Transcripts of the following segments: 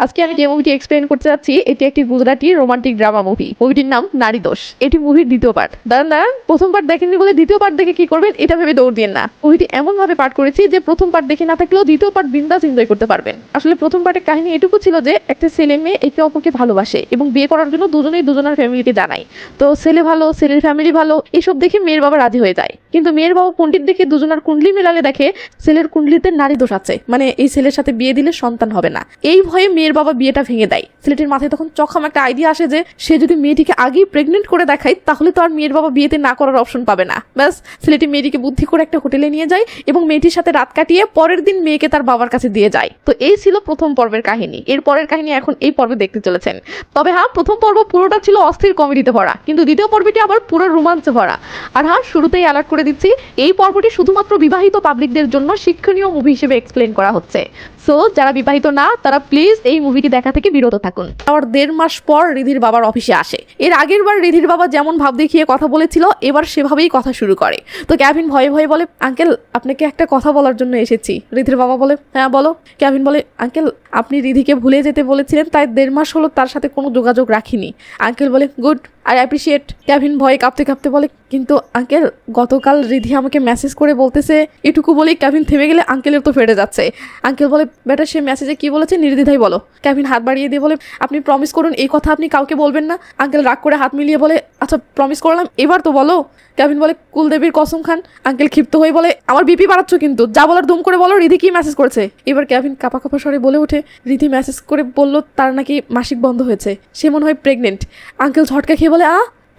আজকে আমি যে মুভিটি এক্সপ্লেন করতে যাচ্ছি এটি একটি গুজরাটি রোমান্টিক ড্রামা মুভি। মুভিটির নাম নারী দোষ। এটি মুভির দ্বিতীয় পার্ট। দাঁড়ান, প্রথম পার্ট দেখেননি বলে দ্বিতীয় পার্ট দেখে কি করবেন এটা ভেবে দৌড় দিন না। মুভিটি এমন ভাবে পাঠ করেছি যে প্রথম পার্ট দেখে না থাকলেও দ্বিতীয় পার্ট বিন্দাস এনজয় করতে পারবেন। আসলে প্রথম পার্টের কাহিনী এটুকু ছিল যে একটা ছেলে মেয়ে একে অপরকে ভালোবাসে এবং বিয়ে করার জন্য দুজনেই দুজনের ফ্যামিলিকে জানায়। তো ছেলে ভালো, ছেলের ফ্যামিলি ভালো, এসব দেখে মেয়ের বাবা রাজি হয়ে যায়। কিন্তু মেয়ের বাবা পণ্ডিত দেখে দুজনের কুণ্ডলি মেলালে দেখে ছেলের কুণ্ডলিতে নারী দোষ আছে, মানে এই ছেলের সাথে বিয়ে দিলে সন্তান হবে না। এই ভয়ে মেয়ের বাবা বিয়েটা ভেঙে দেয়। ছেলেটির মাথায় তখন চখাম একটা আইডিয়া আসে যে সে যদি মেয়েটিকে আগেই প্রেগনেন্ট করে দেখায় তাহলে তো আর মেয়ের বাবা বিয়েতে না করার অপশন পাবে না। ব্যাস, ছেলেটি মেয়েটিকে বুদ্ধি করে একটা হোটেলে নিয়ে যায় এবং মেয়েটির সাথে রাত কাটিয়ে পরের দিন মেয়েকে তার বাবার কাছে দিয়ে যায়। তো এই ছিল প্রথম পর্বের কাহিনী। এর পরের কাহিনী এখন এই পর্বে দেখতে চলেছেন। তবে হ্যাঁ, প্রথম পর্ব পুরোটা ছিল অস্থির কমেডিতে ভরা, কিন্তু দ্বিতীয় পর্বটি আবার পুরো রোমাঞ্চে ভরা। আর হ্যাঁ, শুরুতেই অ্যালার্ট করে দিচ্ছি, এই পর্বটি শুধুমাত্র বিবাহিত পাবলিকদের জন্য শিক্ষণীয় মুভি হিসেবে এক্সপ্লেন করা হচ্ছে। সো যারা বিবাহিত না তারা প্লিজ এই মুভিটি দেখা থেকে বিরত থাকুন। আর 1.5 মাস পর রিধির বাবার অফিসে আসে। এর আগের বার রিধির বাবা যেমন ভাব দেখিয়ে কথা বলেছিল এবার সেভাবেই কথা শুরু করে। তো ক্যাভিন ভয়ে ভয়ে বলে, আঙ্কেল আপনাকে একটা কথা বলার জন্য এসেছি। রিধির বাবা বলে, হ্যাঁ বলো। ক্যাভিন বলে, আঙ্কেল আপনি রিধিকে ভুলে যেতে বলেছিলেন, তাই 1.5 মাস হলো তার সাথে কোনো যোগাযোগ রাখিনি। আঙ্কেল বলে, গুড, আই অ্যাপ্রিসিয়েট। ক্যাভিন ভয়ে কাঁপতে কাঁপতে বলে, কিন্তু আঙ্কেল গতকাল রিধি আমাকে মেসেজ করে বলতেছে। এটুকু বলেই ক্যাভিন থেমে গেলে আঙ্কেলের তো ফেটে যাচ্ছে। আঙ্কেল বলে, বেটা সে মেসেজে কি বলেছে নির্দ্বিধায় বলো। ক্যাভিন হাত বাড়িয়ে দিয়ে বলে, আপনি প্রমিস করুন এই কথা আপনি কাউকে বলবেন না। আঙ্কেল রাগ করে হাত মিলিয়ে বলে, আচ্ছা প্রমিস করলাম, এবার তো বলো। ক্যাভিন বলে, কুলদেবীর কসম খান। আঙ্কেল ক্ষিপ্ত হয়ে বলে, আমার বিপি বাড়াচ্ছ কিন্তু, যা বলার দুম করে বলো, রিধি কি মেসেজ করেছে। এবার ক্যাভিন কাপা কাপা স্বরে বলে ওঠে, রিধি মেসেজ করে বলল তার নাকি মাসিক বন্ধ হয়েছে, সে মনে হয় প্রেগনেন্ট। আঙ্কেল ঝটকা খেয়ে বলে,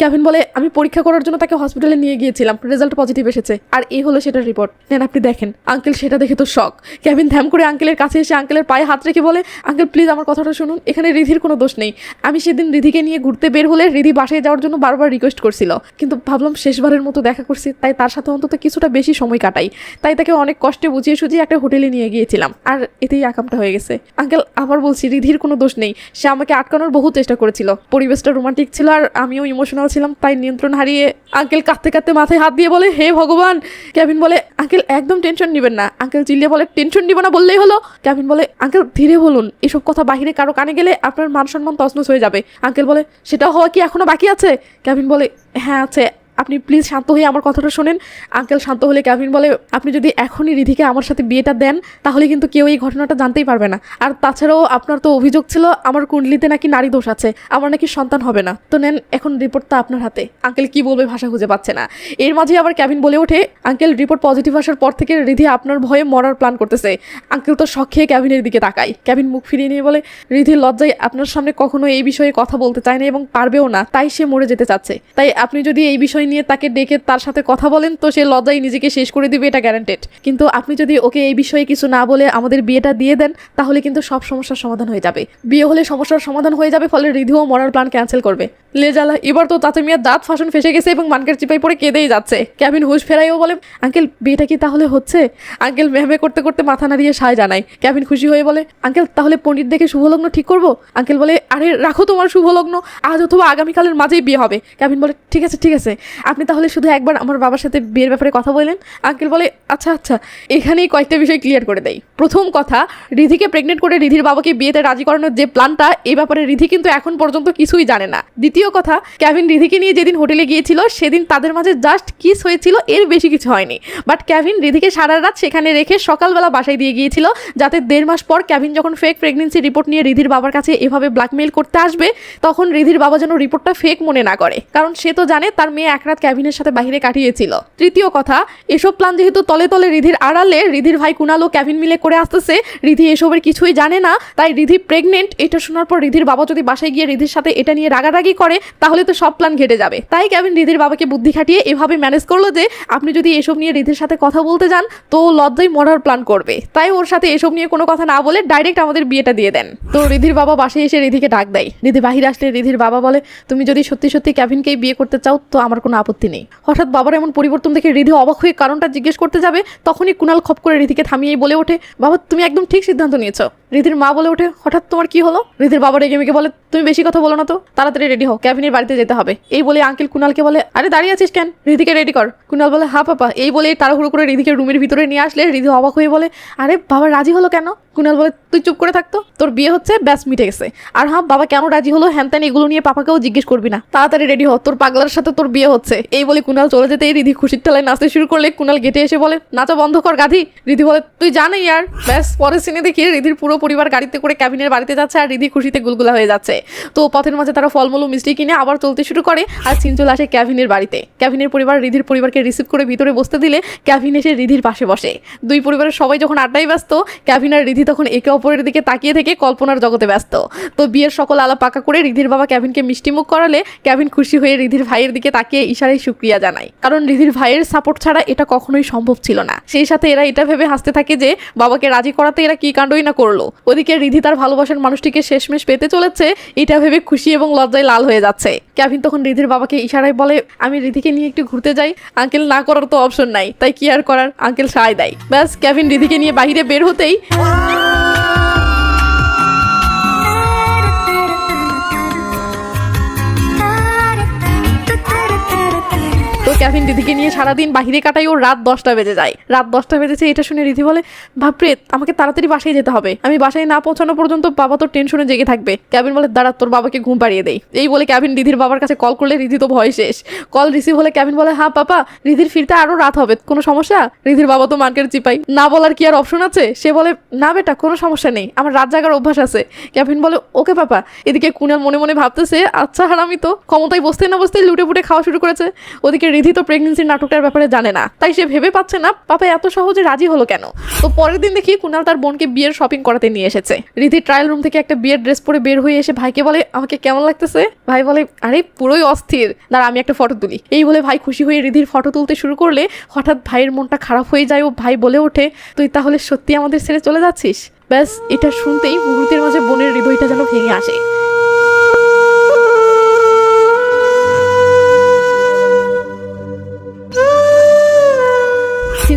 ক্যাভিন বলে, আমি পরীক্ষা করার জন্য তাকে হসপিটালে নিয়ে গিয়েছিলাম, রেজাল্ট পজিটিভ এসেছে, আর এই হলো সেটার রিপোর্ট, নেন আপনি দেখেন। আঙ্কেল সেটা দেখে তো শক। ক্যাভিন ধ্যাম করে আঙ্কেলের কাছে এসে আঙ্কেলের পায়ে হাত রেখে বলে, আঙ্কেল প্লিজ আমার কথাটা শুনুন, এখানে রিধির কোনো দোষ নেই। আমি সেদিন রিধিকে নিয়ে ঘুরতে বের হলে রিধি বাসায় যাওয়ার জন্য বারবার রিকোয়েস্ট করছিল, কিন্তু ভাবলাম শেষবারের মতো দেখা করছি, তাই তার সাথে অন্তত কিছুটা বেশি সময় কাটাই, তাই তাকে অনেক কষ্টে বুঝিয়ে সুঝিয়ে একটা হোটেলে নিয়ে গিয়েছিলাম, আর এতেই আকামটা হয়ে গেছে। আঙ্কেল আবার বলছি, রিধির কোনো দোষ নেই, সে আমাকে আটকানোর বহু চেষ্টা করেছিল, পরিবেশটা রোমান্টিক ছিল আর আমিও ইমোশনাল ছিলাম, তাই নিয়ন্ত্রণ হারিয়ে। আঙ্কেল কাঁদতে কাঁদতে মাথায় হাত দিয়ে বলে, হে ভগবান। ক্যাভিন বলে, আঙ্কেল একদম টেনশন নেবেন না। আঙ্কেল চিল্লিয়ে বলে, টেনশন নিব না বললেই হলো। ক্যাভিন বলে, আঙ্কেল ধীরে বলুন, এসব কথা বাহিরে কারো কানে গেলে আপনার মান সম্মান তছনছ হয়ে যাবে। আঙ্কেল বলে, সেটা হওয়া কি এখনো বাকি আছে? ক্যাভিন বলে, হ্যাঁ আছে, আপনি প্লিজ শান্ত হয়ে আমার কথাটা শোনেন। আঙ্কেল শান্ত হলে ক্যাভিন বলে, আপনি যদি এখনই রিধিকে আমার সাথে বিয়েটা দেন তাহলে কিন্তু কেউ এই ঘটনাটা জানতেই পারবে না, আর তাছাড়াও আপনার তো অভিযোগ ছিল আমার কুণ্ডলিতে নাকি নারী দোষ আছে, আমার নাকি সন্তান হবে না, তো নেন এখন রিপোর্টটা আপনার হাতে। আঙ্কেল কি বলবে ভাষা খুঁজে পাচ্ছে না। এর মাঝে আবার ক্যাভিন বলে ওঠে, আঙ্কেল রিপোর্ট পজিটিভ আসার পর থেকে রিধি আপনার ভয়ে মরার প্ল্যান করতেছে। আঙ্কেল তো শখ খেয়ে ক্যাভিনের দিকে তাকায়। ক্যাভিন মুখ ফিরিয়ে নিয়ে বলে, রিধির লজ্জায় আপনার সামনে কখনো এই বিষয়ে কথা বলতে চায় না এবং পারবেও না, তাই সে মরে যেতে চাচ্ছে, তাই আপনি যদি এই বিষয় নিয়ে তাকে ডেকে তার সাথে কথা বলেন তো সে লজ্জায় নিজেকে শেষ করে দিবে, এটা গ্যারান্টেড। কিন্তু আপনি যদি ওকে এই বিষয়ে কিছু না বলে আমাদের বিয়েটা দিয়ে দেন তাহলে কিন্তু সব সমস্যার সমাধান হয়ে যাবে। বিয়ে হলে সমস্যার সমাধান হয়ে যাবে, ফলে রিধিও মরার প্ল্যান ক্যান্সেল করবে। লেজালা এবার তো তাতে মিয়ার দাঁত ফাঁসন ফেসে গেছে এবং মানকার চিপাই পড়ে কেঁদেই যাচ্ছে। ক্যাভিন হুঁশ ফেরাইও বলে, আঙ্কেল বিয়েটা কি তাহলে হচ্ছে? আঙ্কেল মেহমে করতে করতে মাথা নাড়িয়ে সায় জানায়। ক্যাভিন খুশি হয়ে বলে, আঙ্কেল তাহলে পণ্ডিত দেখে শুভলগ্ন ঠিক করবো? আঙ্কেল বলে, আরে রাখো তোমার শুভলগ্ন, আজ অথবা আগামীকালের মাঝেই বিয়ে হবে। ক্যাভিন বলে, ঠিক আছে ঠিক আছে, আপনি তাহলে শুধু একবার আমার বাবার সাথে বিয়ের ব্যাপারে কথা বললেন। আঙ্কেল বলে, আচ্ছা আচ্ছা। এখানেই কয়েকটা বিষয় ক্লিয়ার করে দেয়। প্রথম কথা, রিধিকে প্রেগনেন্ট করে রিধির বাবাকে বিয়েতে রাজি করানোর যে প্ল্যানটা, এই ব্যাপারে রিধি কিন্তু এখন পর্যন্ত কিছুই জানে না। দ্বিতীয় কথা, ক্যাভিন রিধিকে নিয়ে যেদিন হোটেলে গিয়েছিল সেদিন তাদের মাঝে জাস্ট কিস হয়েছিল, এর বেশি কিছু হয়নি। বাট ক্যাভিন রিধিকে সারা রাত সেখানে রেখে সকালবেলা বাসায় দিয়ে গিয়েছিল, যাতে 1.5 মাস পর ক্যাভিন যখন ফেক প্রেগনেন্সি রিপোর্ট নিয়ে রিধির বাবার কাছে এভাবে ব্ল্যাকমেইল করতে আসবে তখন রিধির বাবা যেন রিপোর্টটা ফেক মনে না করে, কারণ সে তো জানে তার মেয়ে এক রাত ক্যাভিনের সাথে বাহিরে কাটিয়েছিল। তৃতীয় কথা, এসব প্ল্যান যেহেতু তলে তলে রিধির আড়ালে রিধির ভাই কুনাল ও ক্যাভিন মিলে করে আসতেছে, রিধি এসবের কিছুই জানে না, তাই রিধি প্রেগনেন্ট এটা শোনার পর রিধির বাবা যদি বাসায় গিয়ে রিধির সাথে এটা নিয়ে রাগারাগি করে তাহলে তো সব প্ল্যান ঘেটে যাবে। তাই ক্যাভিন রিধির বাবাকে বুদ্ধি খাটিয়ে এভাবে ম্যানেজ করলো যে আপনি যদি এসব নিয়ে রিধির সাথে কথা বলতে যান তো লজ্জায় মরার প্ল্যান করবে, তাই ওর সাথে এসব নিয়ে কোনো কথা না বলে ডাইরেক্ট আমাদের বিয়েটা দিয়ে দেন। তো রিধির বাবা বাসায় এসে রিধিকে ডাক দেয়। রিধি বাহিরে আসলে রিধির বাবা বলে, তুমি যদি সত্যি সত্যি ক্যাভিনকেই বিয়ে করতে চাও তো আমার কোনো আপত্তি নেই। হঠাৎ বাবার এমন পরিবর্তন দেখে রিধি অবাক হয়ে কারণটা জিজ্ঞেস করতে যাবে, তখনই কুনাল খপ করে রিধিকে থামিয়েই বলে ওঠে, বাবা তুমি একদম ঠিক সিদ্ধান্ত নিয়েছো। রিধির মা বলে ওঠে, হঠাৎ তোমার কি হলো? রিধির বাবা রেগে মেগে বলে, তুমি বেশি কথা বলো না তো, তাড়াতাড়ি রেডি হও, কেভিনের বাড়িতে যেতে হবে। এই বলে আঙ্কেল কুনালকে বলে, আরে দাঁড়িয়ে আছিস কেন, রিধিকে রেডি কর। কুনাল বলে, হ্যাঁ পাপা। এই বলে তাড়াহুড়ো করে রিধিকে রুমের ভিতরে নিয়ে আসলে রিধি অবাক হয়ে বলে, আরে বাবা রাজি হলো কেন? কুনাল বলে, তুই চুপ করে থাকতো, তোর বিয়ে হচ্ছে, ব্যাস মিটে গেছে। আর হ্যাঁ, বাবা কেন রাজি হলো হ্যান ত্যান এগুলো নিয়ে পাপাকেও জিজ্ঞেস করবি না, তাড়াতাড়ি রেডি হ, তোর পাগলার সাথে তোর বিয়ে হচ্ছে। এই বলে কুনাল চলে যেতেই রিধি খুশির ঠেলায় নাচতে শুরু করলে কুনাল গেটে এসে বলে, নাচা বন্ধ কর গাধি। রিধি বলে, তুই জানাই আর। ব্যাস পরের সিনে দেখি রিধির পুরো পরিবার গাড়িতে করে কেভিনের বাড়িতে যাচ্ছে আর রিধি খুশিতে গুলগুলা হয়ে যাচ্ছে। তো পথের মাঝে তারা ফলমূল মিষ্টি কিনে আবার চলতে শুরু করে আর সিন চলে আসে কেভিনের বাড়িতে। কেভিনের পরিবার রিধির পরিবারকে রিসিভ করে ভিতরে বসতে দিলে কেভিন এসে রিধির পাশে বসে। দুই পরিবারের সবাই যখন আড্ডায় ব্যস্ত, কেভিন আর রিধি তখন একে অপরের দিকে তাকিয়ে থেকে কল্পনার জগতে ব্যস্ত। তো বিয়ের সকল আলাপ পাকা করে রিধির বাবা কেভিনকে মিষ্টিমুখ করালে কেভিন খুশি হয়ে রিধির ভাইয়ের দিকে তাকিয়ে ইশারায় শুক্রিয়া জানায়, কারণ রিধির ভাইয়ের সাপোর্ট ছাড়া এটা কখনোই সম্ভব ছিল না। সেই সাথে এরা এটা ভেবে হাসতে থাকে যে বাবাকে রাজি করাতে এরা কি কাণ্ডই না করলো। ওদিকে রিধি তার ভালোবাসার মানুষটিকে শেষমেশ পেতে চলেছে, এটা ভেবে খুশি এবং লজ্জায় লাল হয়ে যাচ্ছে। কেভিন তখন রিধির বাবাকে ইশারায় বলে, আমি রিধিকে নিয়ে একটু ঘুরতে যাই। আঙ্কেল না করার তো অপশন নাই, তাই কি আর করার, আঙ্কেল সায় দেয়। ব্যাস কেভিন রিধিকে নিয়ে বাইরে বের হতেই কেভিন রিধিকে নিয়ে সারাদিন বাহিরে কাটাই, ওর রাত 10টা বেজে যায়। রাত 10টা বেজেছে এটা শুনে রিধি বলে, ভাবরে আমাকে তাড়াতাড়ি বাসায় যেতে হবে, আমি বাসায় না পৌঁছানো পর্যন্ত বাবা তো টেনশনে জেগে থাকবে। কেভিন বলে, দাঁড়া তোর বাবাকে ঘুম পাড়িয়ে দেই। এই বলে কেভিন রিধির বাবার কাছে কল করলে রিধি তো ভয় শেষ। কল রিসিভ হলে কেভিন বলে, হ্যাঁ পাপা, রিধির ফিরতে আরো রাত হবে, কোনো সমস্যা? রিধির বাবা তো মার্কেট চিপাই, না বলার কি আর অপশন আছে? সে বলে, না বেটা কোনো সমস্যা নেই, আমার রাত জাগার অভ্যাস আছে। কেভিন বলে, ওকে পাপা। এদিকে কুনাল মনে মনে ভাবতেছে, আচ্ছা হারামি তো ক্ষমতায় বসতে না বসতেই লুটে পুটে খাওয়া শুরু করেছে। ওদিকে রিধি তো প্রেগনেন্সির নাটকটার ব্যাপারে জানে না, তাই সে ভেবে পাচ্ছে না পাপা এত সহজে রাজি হলো কেন। তো পরের দিন দেখি কুনাল তার বোনকে বিয়ের শপিং করাতে নিয়ে এসেছে। রিধি ট্রায়াল রুম থেকে একটা বিয়ের ড্রেস পরে বের হয়ে এসে ভাইকে বলে, আমাকে কেমন লাগতেছে? ভাই বলে, আরে পুরোই অস্থির, দাঁড়া আমি একটা ফটো তুলি। এই বলে ভাই খুশি হয়ে রিধির ফটো তুলতে শুরু করলে হঠাৎ ভাইয়ের মনটা খারাপ হয়ে যায় ও ভাই বলে ওঠে, তুই তাহলে সত্যি আমাদের ছেড়ে চলে যাচ্ছিস? ব্যাস এটা শুনতেই মুহূর্তের মাঝে বোনের হৃদয়টা যেন ভেঙে আসে।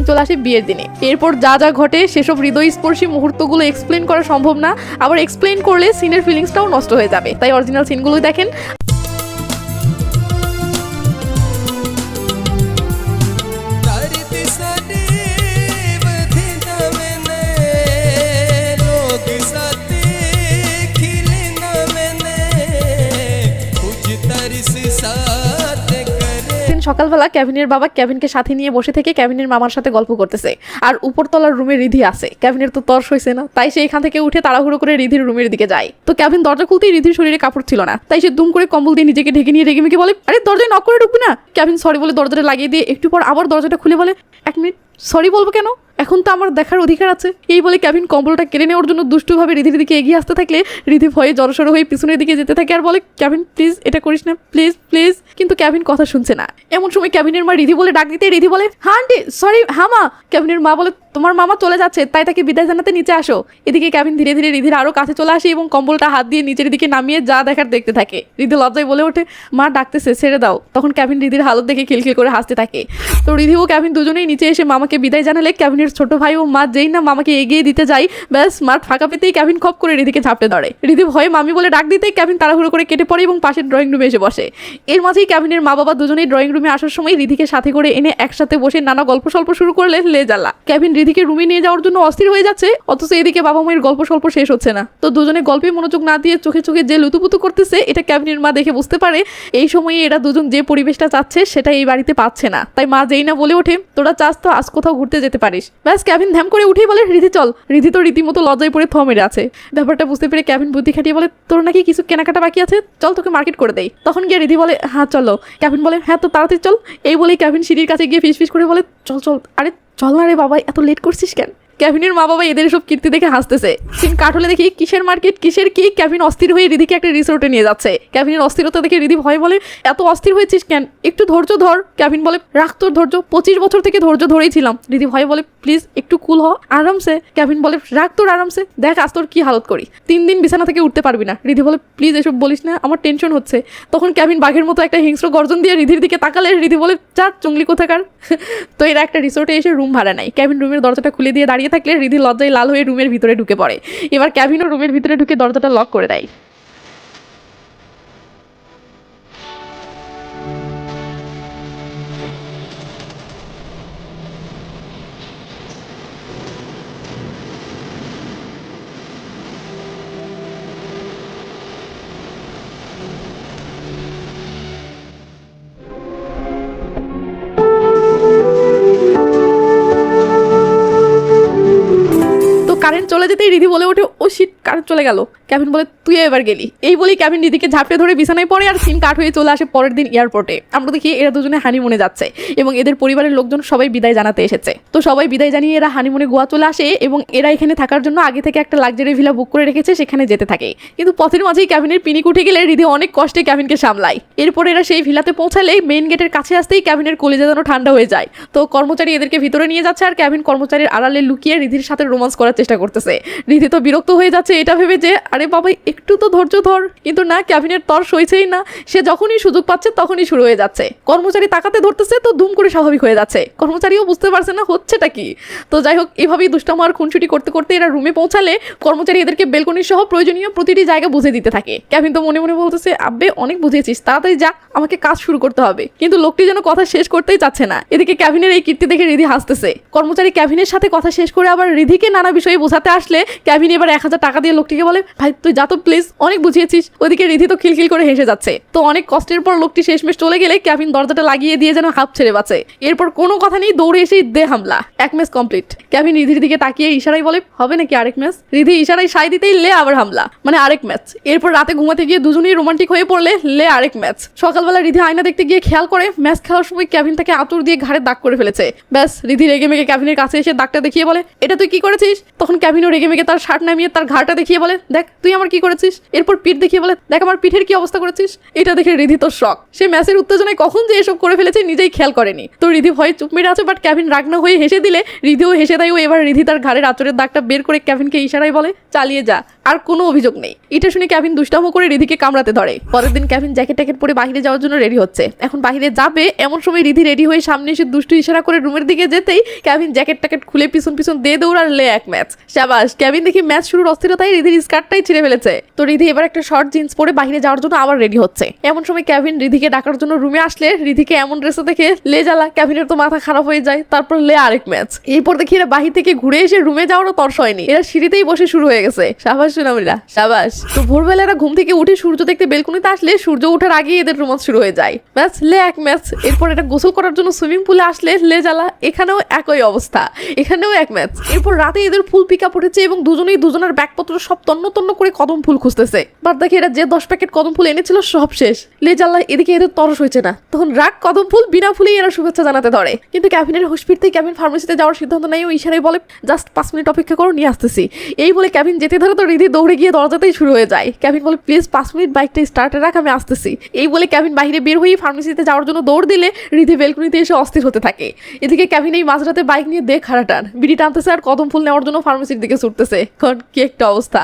চলে আসে বিয়ের দিনে। এরপর যা যা ঘটে সেসব হৃদয়স্পর্শী মুহূর্তগুলো এক্সপ্লেন করা সম্ভব না, আবার এক্সপ্লেন করলে সিনের ফিলিংসটাও নষ্ট হয়ে যাবে, তাই অরিজিনাল সিনগুলো দেখেন। সকালবেলা কেভিনের বাবা কেভিনকে সাথে নিয়ে বসে থেকে কেভিনের মামার সাথে গল্প করতেছে, আর উপরতলার রুমে রিধি আছে। কেভিনের তো তর্স হয়েছে না, তাই সে এখান থেকে উঠে তাড়াহুড়ো করে রিধির রুমের দিকে যায়। তো কেভিন দরজা খুলতেই রিধির শরীরে কাপড় ছিল না, তাই সে দুম করে কম্বল দিয়ে নিজেকে ঢেকে নিয়ে রেগে মেগে বলে, আরে দরজায় নক করে ঢুকবি না? কেভিন সরি বলে দরজাটা লাগিয়ে দিয়ে একটু পর আবার দরজাটা খুলে বলে, 1 মিনিট, সরি বলবো কেন, এখন তো আমার দেখার অধিকার আছে। এই বলে কেভিন কম্বলটা কেড়ে নেওয়ার জন্য দুষ্টুভাবে রিধির দিকে এগিয়ে আসতে থাকলে রিধি ভয়ে জড়সড় হয়ে পিছনের দিকে যেতে থাকে আর বলে, কেভিন প্লিজ এটা করিস না, প্লিজ প্লিজ। কিন্তু কেভিন কথা শুনছে না। এমন সময় কেভিনের মা রিধি বলে ডাক দিতে রিধি বলে, হ্যাঁ আন্টি সরি, হ্যাঁ মা। কেভিনের মা বলে, তোমার মামা চলে যাচ্ছে, তাই তাকে বিদায় জানাতে নিচে আসো। এদিকে কেভিন ধীরে ধীরে রিধির আরো কাছে চলে আসে এবং কম্বলটা হাত দিয়ে নিচের দিকে নামিয়ে যা দেখার দেখতে থাকে। রিধি লজ্জায় বলে ওঠে, মা ডাকতেছে, ছেড়ে দাও। তখন কেভিন রিধির হালত দেখে খিলখিল করে হাসতে থাকে। তো রিধি ও কেভিন দুজনেই নিচে এসে মামাকে বিদায় জানালে কেভিনের ছোট ভাই ও মা যেই না মামাকে এগিয়ে দিতে যায়, ব্যাস মাঠ ফাঁকা পেতেই কেভিন খপ করে রিধিকে ঝাপটে ধরে। রিধি ভয়ে মামি বলে ডাক দিতেই কেভিন তাড়াহুড়ো করে কেটে পড়ে এবং পাশের ড্রয়িং রুমে এসে বসে। এর মাঝেই কেভিনের মা বাবা দুজনেই ড্রয়িং রুমে আসার সময় রিধিকে সাথে করে এনে একসাথে বসে নানা গল্প স্বল্প শুরু করলে লে জ্বালা। কেভিন রিধিকে রুমে নিয়ে যাওয়ার জন্য অস্থির হয়ে যাচ্ছে, অথচ এদিকে বাবা মায়ের গল্প স্বল্প শেষ হচ্ছে না। তো দুজনে গল্পে মনোযোগ না দিয়ে চোখে চোখে যে লুতুপুতু করতেছে এটা কেভিনের মা দেখে বুঝতে পারে এই সময়ে এরা দুজন যে পরিবেশটা চাচ্ছে সেটা এই বাড়িতে পাচ্ছে না। তাই মা যেই না বলে ওঠে, তোরা চাস তো আজ কোথাও ঘুরতে যেতে পারিস। ব্যাস কেভিন ধ্যাম করে উঠেই বলে, রিধি চল। রিধি তো রীতিমতো লজ্জায় পড়ে থ মেরে আছে। ব্যাপারটা বুঝতে পেরে কেভিন বুদ্ধি খাটিয়ে বলে, তোর নাকি কিছু কেনাকাটা বাকি আছে, চল তোকে মার্কেট করে দেই। তখন গিয়ে রিধি বলে, হ্যাঁ চলো। কেভিন বলে, হ্যাঁ তো তাড়াতাড়ি চল। এই বলেই কেভিন সিঁড়ির কাছে গিয়ে ফিস ফিস করে বলে, চল চল। আরে চল না রে বাবা, এত লেট করছিস কেন? কেভিনের মা বাবা এদের সব কীর্তি দেখে হাসতেছে। সিন কাট হলে দেখি কিসের মার্কেট কিসের কি, কেভিন অস্থির হয়ে রিধিকে একটা রিসোর্টে নিয়ে যাচ্ছে। কেভিনের অস্থিরতা দেখে রিধি ভয় বলে, এত অস্থির হয়েছিস কেন, একটু ধৈর্য ধর। কেভিন বলে, রাখ তোর ধৈর্য, 25 বছর থেকে ধৈর্য ধরেই ছিলাম। রিধি ভয় বলে, প্লিজ একটু কুল হ, আরামসে। কেভিন বলে, রাখ তোর আরামসে, দেখ আজ তোর কি হালত করি, 3 দিন বিছানা থেকে উঠতে পারবি না। রিধি বলে, প্লিজ এসব বলিস না, আমার টেনশন হচ্ছে। তখন কেভিন বাঘের মতো একটা হিংস্র গর্জন দিয়ে রিধির দিকে তাকালে রিধি বলে, যা চুংলি কোথাকার। তো এরা একটা রিসোর্টে এসে রুম ভাড়া নেয়। কেভিন রুমের দরজাটা খুলে দিয়ে দাঁড়িয়ে দাঁড়িয়ে থাকলে রিধি লজ্জায় লাল হয়ে রুমের ভিতরে ঢুকে পড়ে। এবার ক্যাভিনও রুমের ভিতরে ঢুকে দরজাটা লক করে দেয়। কারেন্ট চলে যেতেই রিধি বলে ওঠে, ও শিট, কারেন্ট চলে গেল। ক্যাভিন বলে, তুই এবার গেলি। এই বলেই ক্যাভিন রিধিকে ঝাপটে ধরে বিছানায় পড়ে আর সিন কাট হয়ে চলে আসে পরের দিন এয়ারপোর্টে। আমরা দেখি এরা দুজনে হানিমুনে যাচ্ছে এবং এদের পরিবারের লোকজন সবাই বিদায় জানাতে এসেছে। তো সবাই বিদায় জানিয়ে এরা হানিমুনে গোয়া চলে আসে এবং এরা এখানে থাকার জন্য আগে থেকে একটা লাক্সারি ভিলা বুক করে রেখেছে, সেখানে যেতে থাকে। কিন্তু পথের মাঝেই ক্যাভিনের পিনিক উঠে গেলে রিধি অনেক কষ্টে ক্যাভিনকে সামলায়। এরপর এরা সেই ভিলাতে পৌঁছালে মেইন গেটের কাছে আসতেই ক্যাভিনের কলিজা যেন ঠান্ডা হয়ে যায়। তো কর্মচারী এদেরকে ভিতরে নিয়ে যাচ্ছে আর ক্যাভিন কর্মচারীর আড়ালে লুকিয়ে রিধির সাথে রোমান্স করার চেষ্টা করতেছে। রিধি তো বিরক্ত হয়ে যাচ্ছে এটা ভেবে যে আরে বাবা একটু তো ধৈর্য ধর, কিন্তু না, ক্যাভিনের তর সইছেই না। সে যখনই সুযোগ পাচ্ছে তখনই শুরু হয়ে যাচ্ছে। কর্মচারী তাকাতে ধরতেছে তো ধুম করে স্বাভাবিক হয়ে যাচ্ছে। কর্মচারীও বুঝতে পারছে না হচ্ছেটা কি। তো যাই হোক, এভাবেই দুষ্টামো আর খুনসুটি করতে করতে এরা রুমে পৌঁছালে কর্মচারী এদেরকে বেলকনি সহ প্রয়োজনীয় প্রতিটি জায়গা বুঝে দিতে থাকে। ক্যাভিন তো মনে মনে বলতেছে, আব্বে অনেক বুঝিয়েছিস, তাড়াতাড়ি যা, আমাকে কাজ শুরু করতে হবে। কিন্তু লোকটি যেন কথা শেষ করতেই চাচ্ছে না। এদিকে ক্যাভিনের এই কীর্তি দেখে রিধি হাসতেছে। কর্মচারী ক্যাভিনের সাথে কথা শেষ করে আবার রিধিকে নানা বিষয়ে বোঝাতে আসলে ক্যাভিন এবার 1000 টাকা দিয়ে লোকটিকে বলে, ভাই তুই যা তো প্লিজ, অনেক বুঝিয়েছিস। ওইদিকে রিধি তো খিলখিল করে হেসে যাচ্ছে। তো অনেক কষ্টের পর লোকটি শেষমেশ চলে গেলে ক্যাভিন দরজাটা লাগিয়ে দিয়ে যেন হাঁপ ছেড়ে বাঁচে। এরপর কোনো কথা নেই, দৌড়ে এসে দে হামলা। এক ম্যাচ কমপ্লিট। ক্যাভিন রিধির দিকে তাকিয়ে ইশারায় বলে, হবে নাকি আরেক ম্যাচ? রিধি ইশারায় সাই দিতেই লে আবার হামলা, মানে আরেক ম্যাচ। এরপর রাতে ঘুমাতে গিয়ে দুজনেই রোমান্টিক হয়ে পড়লে লে আরেক ম্যাচ। সকালবেলা রিধি আয়না দেখতে গিয়ে খেয়াল করে ম্যাচ খেলার সময় ক্যাভিন তাকে আঁতুড় দিয়ে ঘাড়ে দাগ করে ফেলেছে। ব্যাস, রিধি রেগে মেগে ক্যাভিনের কাছে এসে দাগটা দেখিয়ে বলে, এটা তুই কি করেছিস? তখন ক্যাভিনও রেগে মেগে তার শার্ট নামিয়ে তার ঘাড়টা দেখিয়ে বলে, দেখ তুই আমার কি করেছিস। এরপর পিঠ দেখিয়ে বলে, দেখ আমার পিঠের কি অবস্থা করেছিস। এটা দেখে রিধি তো শক। সে ম্যাচের উত্তেজনায় কখন যে এসব করে ফেলেছে নিজেই খেয়াল করেনি। তো রিধি ভয়ে চুপ মেরে আছে, বাট ক্যাভিন রাগ না হয়ে হেসে দিলে রিধিও হেসে দেয়। ও এবার রিধি তার ঘাড়ের আঁচড়ের দাগটা বের করে ক্যাভিনকে ইশারায় বলে, চালিয়ে যা, আর কোনো অভিযোগ নেই। এটা শুনে ক্যাভিন দুষ্টামো করে রিধিকে কামড়াতে ধরে। পরের দিন ক্যাভিন জ্যাকেট ট্যাকেট পরে বাইরে যাওয়ার জন্য রেডি হচ্ছে। এখন বাইরে যাবে এমন সময় রিধি রেডি হয়ে সামনে এসে দুষ্টু ইশারা করে রুমের দিকে যেতেই ক্যাভিন জ্যাকেট ট্যাকেট খুলে পিছন পিছন দিয়ে দৌড়ার লে এক ম্যাচ। শাবাশ, ক্যাভিন দেখি ম্যাচ শুরুর অস্থিরতায় রিধির স্কার্টটাই ছিঁড়ে ফেলেছে। তো রিধি এবার একটা শর্ট জিন্স পরে বাইরে যাওয়ার জন্য আবার রেডি হচ্ছে। এমন সময় ক্যাভিন রিধিকে ডাকার জন্য রুমে আসলে রিধিকে এমন ড্রেসে দেখে লে জ্বালা, ক্যাভিনের তো মাথা খারাপ হয়ে যায়। তারপর লে আরেক ম্যাচ। এরপর দেখি এরা বাহির থেকে ঘুরে এসে রুমে যাওয়ারও তর্স হয়নি, এরা সিঁড়িতেই বসে শুরু হয়ে গেছে। শাবাশ সুনামিরা, শাবাশ। তো ভোরবেলা এরা ঘুম থেকে উঠে সূর্য দেখতে বেলকনিতে আসলে সূর্য ওঠার আগেই এদের রোমান্স শুরু হয়ে যায়। ব্যাস, লে এক ম্যাচ। এরপর এটা গোসল করার জন্য সুইমিং পুলে আসলে লে জ্বালা, এখানেও একই অবস্থা, এখানেও এক ম্যাচ। এরপর রাতে এদের ফুল পিক আপ উঠেছে এবং দুজনেই দুজনের ব্যাগপত্র সব তন্ন তন্ন করে কদম ফুল খুঁজতেছে। বাট দেখি এরা যে 10 প্যাকেট কদম ফুল এনেছিল সব শেষ। লে জ্বালা, এদিকে এদের তরস হয়েছে না। তখন রাগ কদম ফুল বিনা ফুলেই এরা শুভেচ্ছা জানাতে ধরে। কিন্তু ক্যাভিনের হুঁশ ফিরতেই ক্যাভিন ফার্মেসিতে যাওয়ার সিদ্ধান্ত নেয় ও ইশারায় বলে, জাস্ট 5 মিনিট অপেক্ষা করো, নিয়ে আসতেছি। এই বলে ক্যাভিন যেতে ধরে তো রিধি দৌড়ে গিয়ে দরজাতেই শুরু হয়ে যায়। ক্যাভিন বলে, প্লিজ 5 মিনিট বাইকটা স্টার্টে রাখ, আমি আসতেছি। এই বলে ক্যাভিন বাইরে বের হয়ে ফার্মেসিতে যাওয়ার জন্য দৌড় দিলে রিধি বেলকনিতে এসে অস্থির হতে থাকে। এদিকে ক্যাভিন এই মাঝরাতে বাইক নিয়ে দেখ হারা টান বিড়ি টানতেছে আর কদম ফুল নেওয়ার জন্য ফার্মেসির দিকে ছুটতেছে। কারণ কি একটা অবস্থা।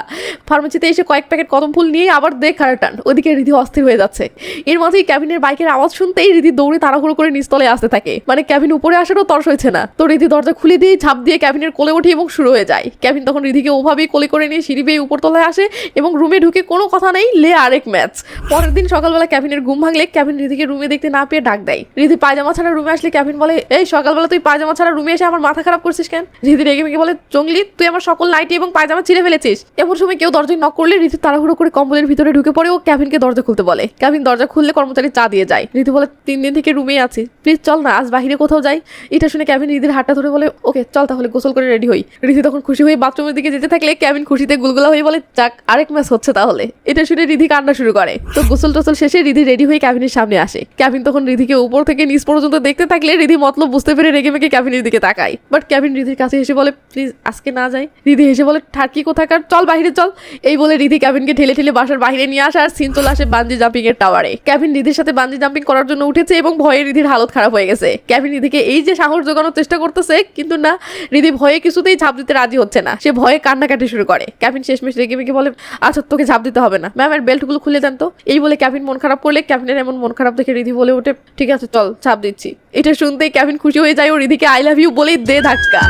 ফার্মেসিতে এসে কয়েক প্যাকেট কদম ফুল নিয়ে আবার দেখ হারা টান। ওদিকে রিধি অস্থির হয়ে যাচ্ছে। এর মাঝেই ক্যাভিনের বাইকের আওয়াজ শুনতেই রিধি দৌড়ে তাড়াহুড়ো করে নিচতলে আসতে থাকে। মানে ক্যাভিন উপরে আসারও তর্স হয়েছে না। তো রিধি দরজা খুলে দিয়ে ঝাঁপ দিয়ে ক্যাভিনের কোলে ওঠে এবং শুরু হয়ে যায়। ক্যাভিন তখন রিধিকে ওভাবেই কোলে করে নিয়ে সিঁড়ি বেয়ে উপরতলায় আসে এবং রুমে ঢুকে কোনো কথা নেই, লে আরেক ম্যাচ। পরের দিন সকালবেলা ক্যাভিনের ঘুম ভাঙলে ক্যাভিন রিধিকে রুমে দেখতে না পেয়ে ডাক দেয়। রিধি পায়জামা ছাড়া রুমে আসলে ক্যাভিন বলে, এই সকালবেলা তুই পায়জামা ছাড়া রুমে এসে আমার মাথা খারাপ করছিস কেন? রিধি রেগে মেগে বলে, জঙ্গলি, তুই আমার সকল নাইটি এবং পায়জামা ছিঁড়ে ফেলেছিস। এমন সময় কেউ দরজায় নক করলে রিধি তাড়াহুড়ো করে কম্বলের ভিতরে ঢুকে পড়ে ও ক্যাভিনকে দরজা খুলতে বলে। ক্যাভিন দরজা খুললে কর্মচারী চা দিয়ে যায়। রিধি বলে, 3 দিন থেকে রুমেই আছি, প্লিজ চল না, আজ বাহিরে কোথাও যাই। এটা শুনে ক্যাভিন রিধির হাতটা ধরে বলে, ওকে চল তাহলে, গোসল করে রেডি হই। রিধি তখন খুশি হয়ে বাথরুমের দিকে যেতে থাকলে ক্যাভিন খুশিতে গুলগুলা হয়ে বলে, যাক আরেক ম্যাচ হচ্ছে তাহলে। এটা শুনে রিধি কান্না শুরু করে। তো গোসল টোসল শেষে রিধি রেডি হয়ে ক্যাভিনের সামনে আসে। ক্যাভিন তখন রিধিকে উপর থেকে নিচ পর্যন্ত দেখতে থাকলে রিধি মতলব বুঝতে পেরে রেগে মেগে ক্যাভিনের দিকে তাকায়। বাট ক্যাভিন রিধির কাছে এসে বলে, প্লিজ আজকে না যাই। রিধি এসে বলে, ঠাটকি কোথাকার, চল বাহিরে চল। এই বলে রিধি ক্যাভিনকে ঠেলে ঠেলে বাসার বাইরে নিয়ে আসে আর সিন চলে আসে বাঞ্জি জাম্পিং এর টাওয়ারে। ক্যাভিন রিধির সাথে বাঞ্জি জাম্পিং করার জন্য উঠেছে এবং ভয়ে রিধির হালত খারাপ হয়ে গেছে। ক্যাভিন রিধিকে এই যে সাহস জোগানোর চেষ্টা করতেছে, কিন্তু না, রিধি ভয়ে কিছুতেই ঝাঁপ দিতে রাজি হচ্ছে না। সে ভয়ে কান্নাকাটি শুরু করে। ক্যাভিন শেষমেশ রেগে মেগে বলে, আচ্ছা তোকে ঝাঁপ দিতে হবে না, ম্যামের বেল্টগুলো খুলে দেন তো। এই বলে ক্যাভিন মন খারাপ করলে ক্যাভিনের এমন মন খারাপ দেখে রিধি বলে ওঠে, ঠিক আছে চল ঝাঁপ দিচ্ছি। এটা শুনতেই ক্যাভিন খুশি হয়ে যায় ও রিধিকে আই লাভ ইউ বলেই দে ধাক্কা।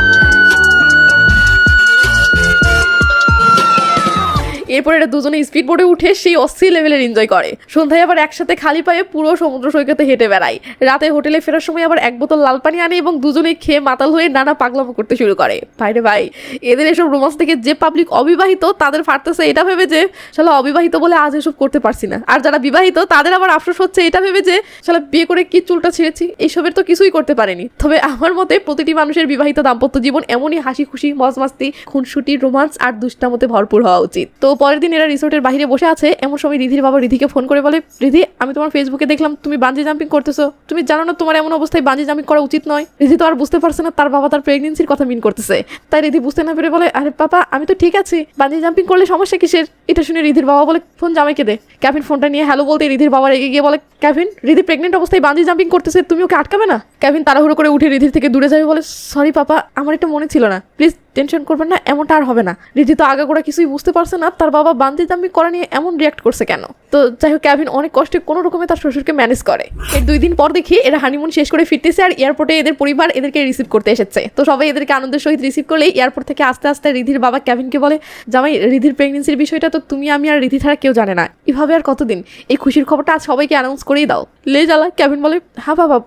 এরপর এরা দুজনে স্পিড বোর্ডে উঠে সেই অস্থির লেভেলের এনজয় করে। সন্ধ্যায় আবার একসাথে খালি পায়ে পুরো সমুদ্র সৈকতে হেঁটে বেড়ায়। রাতে হোটেলে ফেরার সময় আবার এক বোতল লাল পানি আনে এবং দুজনেই খেয়ে মাতাল হয়ে নানা পাগলামো করতে শুরু করে। ভাইরে ভাই, এদের এসব রোমান্স থেকে যে পাবলিক অবিবাহিত তাদের ফাটতেছে এটা ভেবে যে শালা অবিবাহিত বলে আজ এসব করতে পারছি না, আর যারা বিবাহিত তাদের আবার আফসোস হচ্ছে এটা ভেবে যে শালা বিয়ে করে কি চুলটা ছিঁড়েছি, এইসবের তো কিছুই করতে পারেনি। তবে আমার মতে প্রতিটি মানুষের বিবাহিত দাম্পত্য জীবন এমনই হাসি খুশি মজ মাস্তি খুনসুটি রোমান্স আর দুষ্টামতে ভরপুর হওয়া উচিত। তো পরের দিন এরা রিসোর্টের বাইরে বসে আছে, এমন সময় রিধির বাবা রিধিকে ফোন করে বলে, রিধি আমি তোমার ফেসবুকে দেখলাম তুমি বাঞ্জি জাম্পিং করতেছো, তুমি জানো না তোমার এমন অবস্থায় বাঞ্জি জাম্পিং করা উচিত নয়। রিধি তো আর বুঝতে পারছে না তার বাবা তার প্রেগনেন্সির কথা মিন করতেছে, তাই রিধি বুঝতে না পেরে বলে, আরে পাপা আমি তো ঠিক আছি, বাঞ্জি জাম্পিং করলে সমস্যা কিসের। এটা শুনে রিধির বাবা বলে, ফোন জামাইকে দে। ক্যাভিন ফোনটা নিয়ে হ্যালো বলতে রিধির বাবা রেগে গিয়ে বলে, ক্যাভিন রিধি প্রেগনেন্ট অবস্থায় বাঞ্জি জাম্পিং করতেছে, তুমি ওকে আটকাবে না। ক্যাভিন তাড়াহুড়ো করে উঠে রিধির থেকে দূরে যাবে বলে, সরি পাপা আমার এটা মনে ছিল না, প্লিজ টেনশন করবেন না, এমনটা আর হবে না। রিধি তো আগাগোড়া কিছুই বুঝতে পারছে না তার বাবা বাঞ্জি জাম্পিং করা নিয়ে এমন রিয়াক্ট করছে কেন। তো যাই হোক ক্যাভিন অনেক কষ্টে কোনো রকমে তার শ্বশুরকে ম্যানেজ করে। এর 2 দিন পর দেখি এরা হানিমুন শেষ করে ফিরতেছে আর এয়ারপোর্টে এদের পরিবার এদেরকে রিসিভ করতে এসেছে। তো সবাই এদেরকে আনন্দের সহিত রিসিভ করলেই এয়ারপোর্ট থেকে আস্তে আস্তে রিধির বাবা ক্যাভিনকে বলে, জামাই রিধির প্রেগনেন্সির বিষয়টা তো তুমি আমি আর রিধি ছাড়া কেউ জানে না, এভাবে আর কতদিন, এই খুশির খবরটা আজ সবাইকে অ্যানাউন্স করেই দাও। লে জ্বালা ক্যাভিন বলে, হ্যাঁ বাবা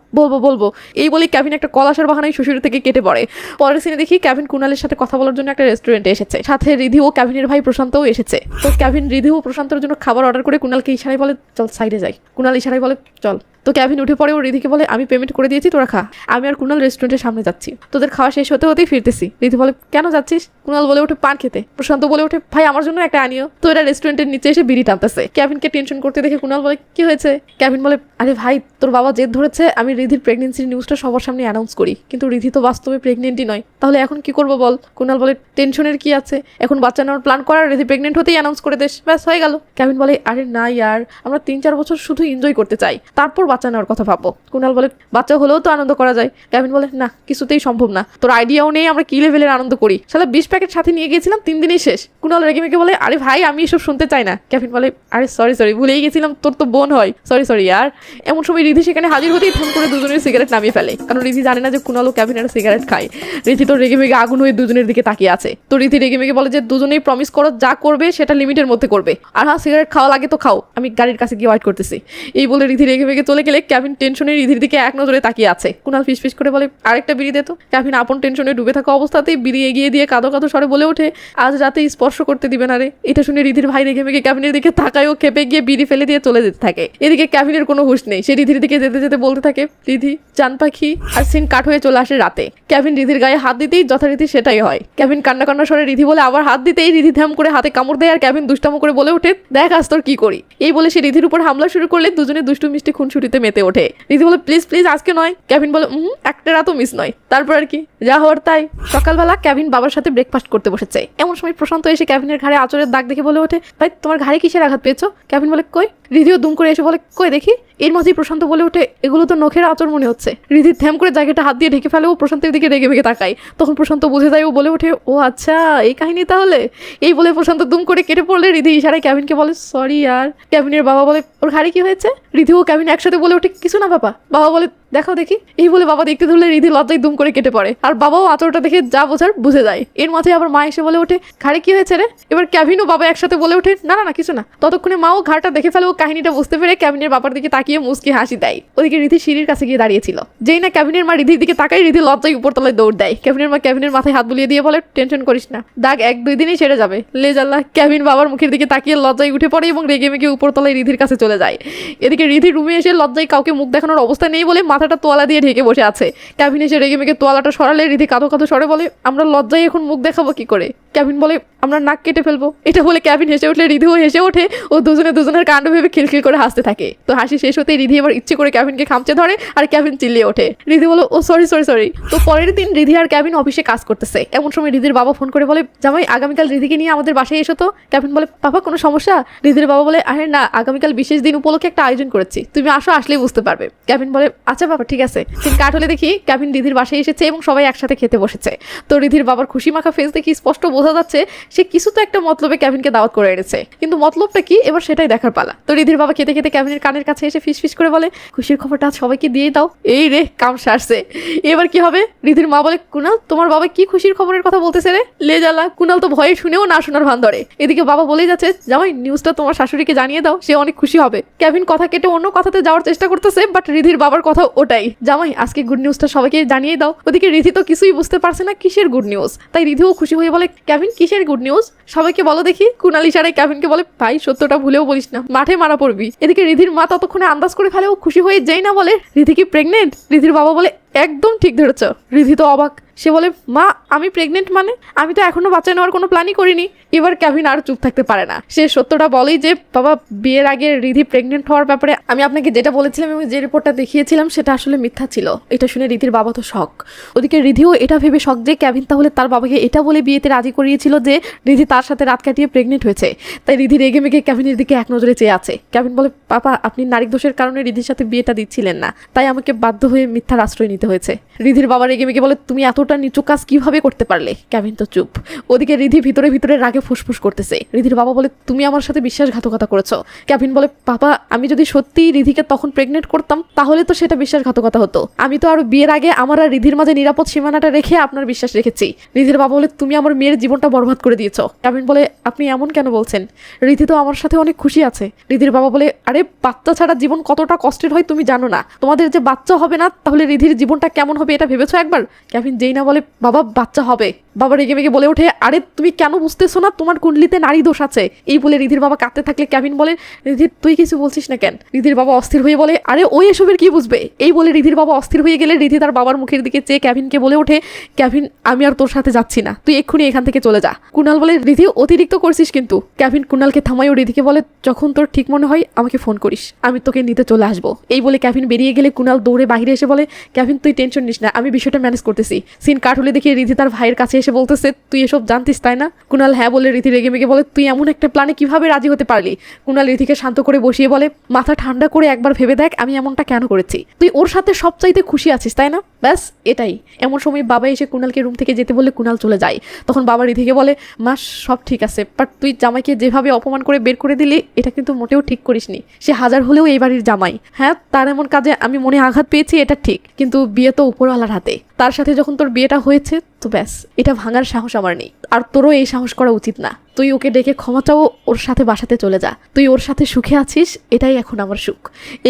বলবো। এই বলে ক্যাভিন একটা কল আসার বাহানায় শ্বশুর থেকে কেটে পড়ে। পরের সিনে দেখি ক্যাভিন কুণালের সাথে কথা বলার জন্য একটা রেস্টুরেন্টে এসেছে, সাথে রিধি ও ক্যাভিনের ভাই প্রশান্তও এসেছে। তো ক্যাভিন রিধি ও প্রশান্তের জন্য খাবার অর্ডার করে কুণালকে ইশারায় বলে, চল সাইডে যাই। কুণাল ইশারায় বলে, চল। তো ক্যাভিন উঠে পড়ে ও রিধিকে বলে, আমি পেমেন্ট করে দিয়েছি তোরা খা, আমি আর কুণাল রেস্টুরেন্টের সামনে যাচ্ছি, তোদের খাওয়া শেষ হতে হতেই ফিরতেছি। রিধি বলে, কেন যাচ্ছিস? কুণাল বলে ওঠে, পান খেতে। প্রশান্ত বলে ওঠে, ভাই আমার জন্য একটা আনিও। তো এরা রেস্টুরেন্টের নিচে এসে বিড়ি টানতেছে। ক্যাভিনকে টেনশন করতে দেখে কুণাল বলে, কি হয়েছে? ক্যাভিন বলে, আরে ভাই তোর বাবা জেদ ধরেছে আমি রিধির প্রেগনেন্সির নিউজটা সবার সামনে অ্যানাউন্স করি, কিন্তু রিধি তো বাস্তবে প্রেগনেন্টই নয়, তাহলে এখন কি করবো বল? কুণাল বলে, টেনশনের কি আছে, এখন বাচ্চা নেওয়ার প্ল্যান করার, রিধি প্রেগনেন্ট হতেই অ্যানাউন্স করে দেশ, ব্যাস হয়ে গেল। ক্যাভিন বলে, আরে না ইয়ার, আমরা 3-4 বছর শুধু এনজয় করতে চাই, তারপর বাচ্চা নেওয়ার কথা ভাববো। কুণাল বলে, বাচ্চা হলেও তো আনন্দ করা যায়। ক্যাভিন বলে, না কিছুতেই সম্ভব না, তোর আইডিয়াও নেই আমরা কি লেভেলের আনন্দ করি, শালা 20 প্যাকেট সাথে নিয়ে গিয়েছিলাম 3 দিনেই শেষ। কুণাল রেগে মেগে বলে, আরে ভাই আমি এসব শুনতে চাই না। ক্যাভিন বলে, আরে সরি ভুলেই গেছিলাম তোর তো বোন হয়, সরি ইয়ার। এমন সময় রিধি সেখানে হাজির হতেই ফোন করে দুজনের সিগারেট নামিয়ে ফেলে, কারণ রিধি জানে না যে কুণাল ও ক্যাভিন একটা সিগারেট খায়। রিধি তো রেগে মেগে আগুন হয়ে দুজনের দিকে তাকিয়ে আছে। তো রিধি রেগে মেগে বলে যে দুজনেই প্রমিস করো যা করবে সেটা লিমিটের মধ্যে করবে, আর হ্যাঁ সিগারেট খাওয়া লাগে তো খাও, আমি গাড়ির কাছে গিয়ে ওয়েট করতেছি। এই বলে রিধি রেগে মেগে চলে গেলে ক্যাভিন টেনশনে রিধির দিকে এক নজরে তাকিয়ে আছে। কুণাল ফিসফিস করে বলে, আরেকটা বিড়ি দে তো। ক্যাভিন আপন টেনশনে ডুবে থাকা অবস্থাতেই বিড়ি এগিয়ে দিয়ে কাঁদো স্বরে বলে ওঠে, আজ রাতে স্পর্শ করতে দিবে না রে। এটা শুনে রিধির ভাই রেগে মেগে ক্যাভিনের দিকে তাকায় ও খেপে গিয়ে বিড়ি ফেলে দিয়ে চলে যেতে থাকে। এদিকে ক্যাভিনের কোনো হুঁশ নেই, সে রিধির দিকে যেতে যেতে বলতে থাকে, রিধি জান পাখি। আর সিন কাট হয়ে চলে আসে রাতে। ক্যাভিন রিধির গায়ে হাত দিতেই যথারীতি সেটাই হয়। ক্যাভিন কান্না স্বরে রিধি বলে আবার হাত দিতেই রিধি ধ্যাম করে হাতে কামড় দেয় আর ক্যাভিন দুষ্টামো করে বলে ওঠে, দেখ আজ তোর কি করি। এই বলে সে রিধির উপর হামলা শুরু করলে দুজনে দুষ্টু মিষ্টি খুনসুটিতে মেতে ওঠে। রিধি বলে, প্লিজ আজকে নয়। ক্যাভিন বলে, একটা রাতও মিস নয়। তারপর আর কি যা হওয়ার তাই। সকালবেলা ক্যাভিন বাবার সাথে ব্রেকফাস্ট করতে বসেছে। এমন সময় প্রশান্ত এসে ক্যাভিনের ঘাড়ে আঁচড়ের দাগ দেখে বলে ওঠে, ভাই তোমার ঘাড়ে কিসের আঘাত পেয়েছো? ক্যাভিন বলে, কই। রিধিও দুম করে এসে বলে, কই দেখি। এর মাঝেই প্রশান্ত বলে ওঠে, এগুলো তো নখের আঁচড় মনে হচ্ছে। রিধি থ্যাম করে জায়গাটা হাত দিয়ে ঢেকে ফেলে ও প্রশান্তের দিকে রেগে মেগে তাকায়। তখন প্রশান্ত বুঝে যায়, ও বলে ওঠে, ও আচ্ছা এই কাহিনী তাহলে। এই বলে প্রশান্ত দুম করে কেটে পড়লে রিধি ইশারায় ক্যাভিনকে বলে, সরি আর। ক্যাভিনের বাবা বলে, ওর ঘাড়ে কি হয়েছে? রিধি ও ক্যাভিন একসাথে বলে ওঠে, কিছু না বাবা। বাবা বলে, দেখাও দেখি। এই বলে বাবা দেখতে ধরলে রিধি লজ্জায় দুম করে কেটে পড়ে, আর বাবাও আঁচড়টা দেখে যা বোঝার বুঝে যায়। এর মাঝে আবার মা এসে বলে ওঠে, ঘাড়ে কি হয়েছে রে? এবার ক্যাভিন ও বাবা একসাথে বলে ওঠে, না কিছু না। ততক্ষণে মাও ঘাড়টা দেখে ফেলে ও কাহিনীটা বুঝতে পেরে ক্যাভিনের বাবার দিকে তাকিয়ে মুচকি হাসি দেয়। ওদিকে রিধি সিঁড়ির কাছে গিয়ে দাঁড়িয়েছিল। যেই না ক্যাভিনের মা রিধির দিকে তাকায়, রিধি লজ্জায় উপরতলায় দৌড় দেয়। ক্যাভিনের মা ক্যাভিনের মাথায় হাত বুলিয়ে দিয়ে বলে, টেনশন করিস না, দাগ 1-2 দিনেই সেরে যাবে। লে জাল্লা। ক্যাভিন বাবার মুখের দিকে তাকিয়ে লজ্জায় উঠে পড়ে এবং রেগে মেগে উপরতলায় রিধির কাছে চলে যায়। এদিকে রিধি রুমে এসে লজ্জায় কাউকে মুখ দেখানোর অবস্থা নেই বলে মাথাটা তোয়ালা দিয়ে ঢেকে বসে আছে। ক্যাভিন এসে রেগে মেগে তোয়ালাটা সরালে রিধি কাঁদো স্বরে বলে, আমরা লজ্জায় এখন মুখ দেখাবো কি করে? ক্যাভিন বলে, আমরা নাক কেটে ফেলবো। এটা বলে ক্যাভিন হেসে উঠলে রিধিও হেসে ওঠে ও দুজনের কাণ্ড ভেবে খিলখিল করে হাসতে থাকে। তো হাসি শেষ হতেই রিধি এবার ইচ্ছে করে ক্যাভিনকে খামচে ধরে আর ক্যাভিন চিল্লিয়ে ওঠে। রিধি বলো, ও সরি। তো পরের দিন রিধি আর ক্যাভিন অফিসে কাজ করতেছে। এমন সময় রিধির বাবা ফোন করে বলে, জামাই আগামীকাল রিধিকে নিয়ে আমাদের বাসায় এসো তো। ক্যাভিন বলে, বাবা কোনো সমস্যা? রিধির বাবা বলে, আরে না, আগামীকাল বিশেষ দিন উপলক্ষে একটা আয়োজন করেছি, তুমি আসলেই বুঝতে পারবে। ক্যাভিন বলে, আচ্ছা বাবা ঠিক আছে। দিন কাট হলে দেখি ক্যাভিন রিধির বাসায় এসেছে এবং সবাই একসাথে খেতে বসেছে। তো রিধির বাবার খুশি মাখা ফেস দেখি স্পষ্ট বোঝা যাচ্ছে সে কিছু তো একটা মতলবে কেভিনকে দাওয়াত করে এনেছে, কিন্তু মতলবটা কি এবার সেটাই দেখার পালা। তো রিধির বাবা খেতে খেতে কেভিনের কানের কাছে এসে ফিস ফিস করে বলে, খুশির খবরটা আজ সবাইকে দিয়ে দাও। এই রে কাম সারছে, এবার কি হবে? রিধির মা বলে, কুনাল তোমার বাবা কি খুশির খবরের কথা বলতেছে রে? লে জ্বালা। কুনাল তো ভয়ে শুনেও না শোনার ভান ধরে। এদিকে বাবা বলেই যাচ্ছে, জামাই নিউজটা তোমার শাশুড়িকে জানিয়ে দাও, সে অনেক খুশি হবে। কেভিন কথা কেটে অন্য কথাতে যাওয়ার চেষ্টা করতেছে, বাট রিধির বাবার কথা ওটাই, জামাই আজকে গুড নিউজটা সবাইকে জানিয়ে দাও। ওদিকে রিধি তো কিছুই বুঝতে পারছে না কিসের গুড নিউজ, তাই রিধিও খুশি হয়ে বলে, কেভিন কিসের গুড নিউজ সবাইকে বলো দেখি। কুনাল ইশারায় কেভিনকে বলে, ভাই সত্যটা ভুলেও বলিস না, মাঠে মারা পড়বি। এদিকে রিধির মা ততক্ষণে আন্দাজ করে ফেলে, ও খুশি হয়ে যেই না বলে, রিধি কি প্রেগনেন্ট? রিধির বাবা বলে, একদম ঠিক ধরেছ। রিধি তো অবাক, সে বলে, মা আমি প্রেগনেন্ট মানে? আমি তো এখনো বাচ্চা নেওয়ার কোনো প্ল্যানই করিনি। এবার কেভিন আর চুপ থাকতে পারে না, সে সত্যটা বলেই যে, বাবা বিয়ের আগে রিধি প্রেগনেন্ট হওয়ার ব্যাপারে আমি আপনাকে যেটা বলেছিলাম এবং যে রিপোর্টটা দেখিয়েছিলাম সেটা আসলে মিথ্যা ছিল। এটা শুনে রিধির বাবা তো শক। ওদিকে রিধিও এটা ভেবে শক যে কেভিন তাহলে তার বাবাকে এটা বলে বিয়েতে রাজি করিয়েছিল যে রিধি তার সাথে রাত কাটিয়ে প্রেগনেন্ট হয়েছে। তাই রিধি রেগে মেগে কেভিনের দিকে এক নজরে চেয়ে আছে। কেভিন বলে, পাপা আপনি নারী দোষের কারণে রিধির সাথে বিয়েটা দিচ্ছিলেন না, তাই আমাকে বাধ্য হয়ে মিথ্যার আশ্রয় নিতে হয়েছে। রিধির বাবা রেগে মেগে বলে, তুমি এতটা নিচু কাজ কিভাবে করতে পারলে? কেভিন তো চুপ। ওদিকে রিধি ভিতরে ভিতরে রাগে ফুসফুস করতেছে। রিধির বাবা বলে, তুমি আমার সাথে বিশ্বাসঘাতকতা করেছো। কেভিন বলে, পাপা আমি যদি সত্যি রিধিকে তখন প্রেগনেন্ট করতাম তাহলে তো সেটা বিশ্বাসঘাতকতা হতো। আমি তো আরো বিয়ের আগে আমার আর রিধির মাঝে নিরাপদ সীমানাটা রেখে আপনার বিশ্বাস রেখেছি। রিধির বাবা বলে, তুমি আমার মেয়ের জীবনটা বরবাদ করে দিয়েছো। কেভিন বলে, আপনি এমন কেন বলছেন? রিধি তো আমার সাথে অনেক খুশি আছে। রিধির বাবা বলে, আরে বাচ্চা ছাড়া জীবন কতটা কষ্টের হয় তুমি জানো না? তোমাদের যে বাচ্চা হবে না তাহলে রিধির জীবনটা কেমন হবে এটা ভেবেছো একবার? কেভিন যেই না বলে, বাবা বাচ্চা হবে। বাবা রেগে মেগে বলে ওঠে, আরে তুমি কেন বুঝতেছো না তোমার কুণ্ডলিতে নারী দোষ আছে? এই বলে রিধির বাবা কাঁদতে থাকলে কেভিন বলে, রিধি তুই কিছু বলছিস না কেন? রিধির বাবা অস্থির হয়ে বলে, আরে ওই এসবের কি বুঝবে? এই বলে রিধির বাবা অস্থির হয়ে গেলে রিধি তার বাবার মুখের দিকে চেয়ে কেভিনকে বলে ওঠে, কেভিন আমি আর তোর সাথে যাচ্ছি না, তুই এক্ষুনি এখান থেকে চলে যা। কুনাল বলে, রিধি অতিরিক্ত করছিস কিন্তু। কেভিন কুনালকে থামাই ও রিধিকে বলে, যখন তোর ঠিক মনে হয় আমাকে ফোন করিস, আমি তোকে নিতে চলে আসবো। এই বলে কেভিন বেরিয়ে গেলে কুনাল দৌড়ে বাইরে এসে বলে, কেভিন তুই টেনশন নিস না, আমি বিষয়টা ম্যানেজ করতেছি। সিন কাট হলে দেখে রিধি তার ভাইয়ের কাছে এসে বলতেছে, তুই এসব জানতিস তাই না? কুনাল হ্যাঁ বলে রিধি রেগে মেগে বলে, তুই এমন একটা প্ল্যানে কিভাবে রাজি হতে পারলি? কুনাল রিধিকে শান্ত করে বসিয়ে বলে, মাথা ঠান্ডা করে একবার ভেবে দেখ আমি এমনটা কেন করেছি। তুই ওর সাথে সবচাইতে খুশি আছিস তাই না? ব্যাস এটাই। এমন সময় বাবা এসে কুনালকে রুম থেকে যেতে বলে কুনাল চলে যায়। তখন বাবা রিধিকে বলে, মা সব ঠিক আছে, বাট তুই জামাইকে যেভাবে অপমান করে বের করে দিলি এটা কিন্তু মোটেও ঠিক করিসনি। সে হাজার হলেও এই বাড়ির জামাই। হ্যাঁ তার এমন কাজে আমি মনে আঘাত পেয়েছি এটা ঠিক, কিন্তু বিয়ে তো উপরওয়ালার হাতে। তার সাথে যখন তোর বিয়েটা হয়েছে তো ব্যাস, এটা ভাঙার সাহস আমার নেই, আর তোরও এই সাহস করা উচিত না। তুই ওকে ডেকে ক্ষমা চাও, ওর সাথে বাসাতে চলে যা। তুই ওর সাথে সুখে আছিস, এটাই এখন আমার সুখ।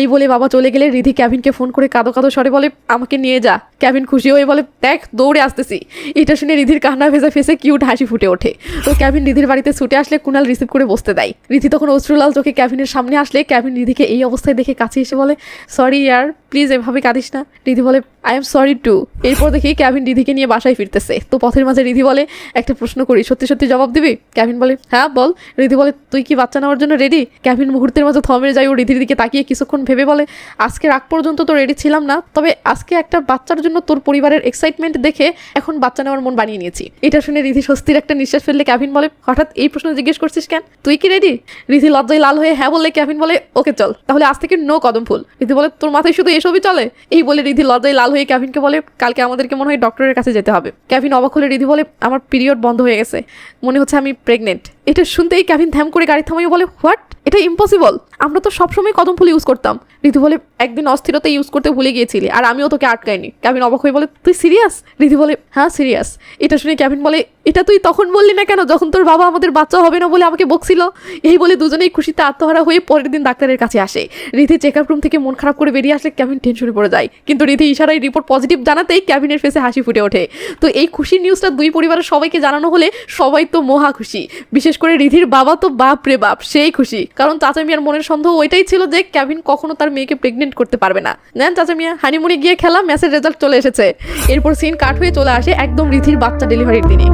এই বলে বাবা চলে গেলে রিধি কেভিনকে ফোন করে কাঁদো কাঁদো স্বরে বলে, আমাকে নিয়ে যা। কেভিন খুশি হয়ে বলে, দেখ দৌড়ে আসতেছি। এটা শুনে রিধির কান্না ভেজা ফেসে কিউট হাসি ফুটে ওঠে। তো কেভিন রিধির বাড়িতে ছুটে আসলে কুনাল রিসিভ করে বসতে দেয়। রিধি তখন অশ্রুলাল চোখে কেভিনের সামনে আসলে কেভিন রিধিকে এই অবস্থায় দেখে কাছে এসে বলে, সরি ইয়ার প্লিজ এভাবে কাঁদিস না। রিধি বলে, আই এম সরি টু। এরপর দেখি কেভিন রিধিকে নিয়ে বাসায় ফিরতেছে। তো পথের মাঝে রিধি বলে, একটা প্রশ্ন করি, সত্যি সত্যি জবাব দিবি? কেভিন বলে, হ্যাঁ বল। রিধি বলে, তুই কি বাচ্চা নেওয়ার জন্য রেডি? কেভিন মুহূর্তের মাঝে থমে যায় ও রিধির দিকে তাকিয়ে কিছুক্ষণ ভেবে বলে, আজকে রাগ পর্যন্ত তো রেডি ছিলাম না, তবে আজকে একটা বাচ্চার জন্য তোর পরিবারের এক্সাইটমেন্ট দেখে এখন বাচ্চা নেওয়ার মন বানিয়ে নিয়েছি। এটা শুনে রিধি স্বস্তির একটা নিঃশ্বাস ফেললে কেভিন বলে, হঠাৎ এই প্রশ্ন জিজ্ঞেস করছিস কেন? তুই কি রেডি? রিধি লজ্জায় লাল হয়ে হ্যাঁ বললে কেভিন বলে, ওকে চল তাহলে আজ থেকে নো কদম ফুল। রিধি বলে, তোর মাথায় শুধু এসবই চলে? এই বলে রিধি লজ্জায় লাল হয়ে কেভিনকে বলে, কালকে আমাদেরকে মনে হয় ডক্টরের কাছে যেতে হবে। কেভিন অবাক হলে রিধি বলে, আমার পিরিয়ড বন্ধ হয়ে গেছে, মনে হচ্ছে আমি প্রেগনেন্ট। এটা শুনতেই কেভিন থ্যাম করে গাড়ি থামিয়ে বলে, হোয়াট? এটা ইম্পসিবল, আমরা তো সবসময় কদম ফুল ইউজ করতাম। রিধি বলে, একদিন অস্থিরতা ইউজ করতে ভুলে গিয়েছিলি আর আমিও তোকে আটকাইনি। কেভিন অবাক হয়ে বলে, তুই সিরিয়াস? রিধি বলে, হ্যাঁ সিরিয়াস। এটা শুনে কেভিন বলে, এটা তুই তখন বললি না কেন যখন তোর বাবা আমাদের বাচ্চা হবে না বলে আমাকে বকছিল? এই বলে দুজনেই খুশিতে আত্মহারা হয়ে পরের দিন ডাক্তারের কাছে আসে। রিধি চেকআপ রুম থেকে মন খারাপ করে বেরিয়ে আসলে কেভিন টেনশনে পড়ে যায়, কিন্তু রিধি ইশারায় রিপোর্ট পজিটিভ জানাতেই কেভিনের ফেসে হাসি ফুটে ওঠে। তো এই খুশির নিউজটা দুই পরিবারের সবাইকে জানানো হলে সবাই তো মহা খুশি, বিশেষ করে রিধির বাবা তো বাপ রে বাপ সেই খুশি, কারণ চাচা মিয়ার মনের সন্দেহ ওইটাই ছিল যে কেভিন কখনো তার মেয়েকে প্রেগনেন্ট করতে পারবে না। নেন চাচা মিয়া, হানিমুনে গিয়ে খেলা, ম্যাচের রেজাল্ট চলে এসেছে। এরপর সিন কাট হয়ে চলে আসে একদম রিধির বাচ্চা ডেলিভারির দিনে।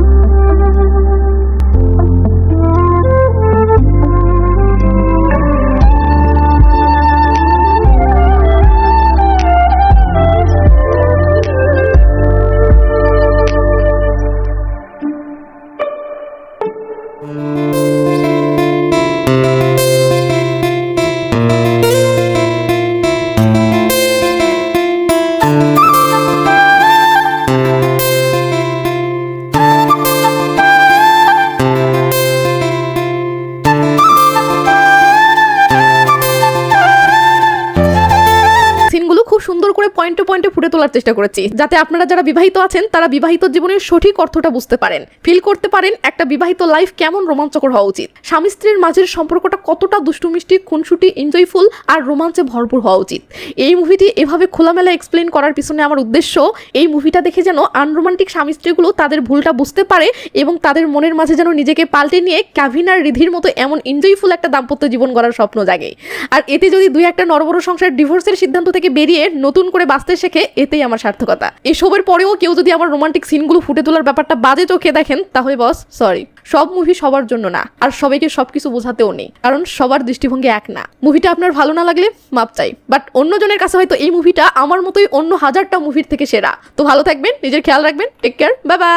পয়েন্টে পয়েন্টে ফুটে তোলার চেষ্টা করেছি, যাতে আপনারা যারা বিবাহিত আছেন তারা বিবাহিত জীবনের সঠিক অর্থটা বুঝতে পারেন, ফিল করতে পারেন একটা বিবাহিত লাইফ কেমন রোমাঞ্চকর হওয়া উচিত, স্বামী স্ত্রীর মাঝের সম্পর্কটা কতটা দুষ্টু মিষ্টি, খুনসুটি, এনজয়ফুল আর রোমাঞ্চে ভরপুর হওয়া উচিত। এই মুভিটি এভাবে খোলামেলা এক্সপ্লেন করার পিছনে আমার উদ্দেশ্য, এই মুভিটা দেখে যেন আনরোমান্টিক স্বামী স্ত্রীগুলো তাদের ভুলটা বুঝতে পারে এবং তাদের মনের মাঝে যেন নিজেকে পাল্টে নিয়ে ক্যাভিন আর রিধির মতো এমন এনজয়ফুল একটা দাম্পত্য জীবন গড়ার স্বপ্ন জাগে। আর এতে যদি দুই একটা নরবড় সংসার ডিভোর্সের সিদ্ধান্ত থেকে বেরিয়ে নতুন করে বাঁচতে শেখে, এতেই আমার সার্থকতা। এসবের পরেও কেউ যদি আমার রোমান্টিক সিনগুলো ফুটে তোলার ব্যাপারটা বাজে চোখে দেখেন, তাহলে বস সরি। সব মুভি সবার জন্য না, আর সবাইকে সবকিছু বোঝাতেও নেই, কারণ সবার দৃষ্টিভঙ্গি এক না। মুভিটা আপনার ভালো না লাগলে মাপ চাই, বাট অন্যজনের কাছে হয়তো এই মুভিটা আমার মতোই অন্য 1000টা মুভির থেকে সেরা। তো ভালো থাকবেন, নিজের খেয়াল রাখবেন, টেক কেয়ার, বাই বাই।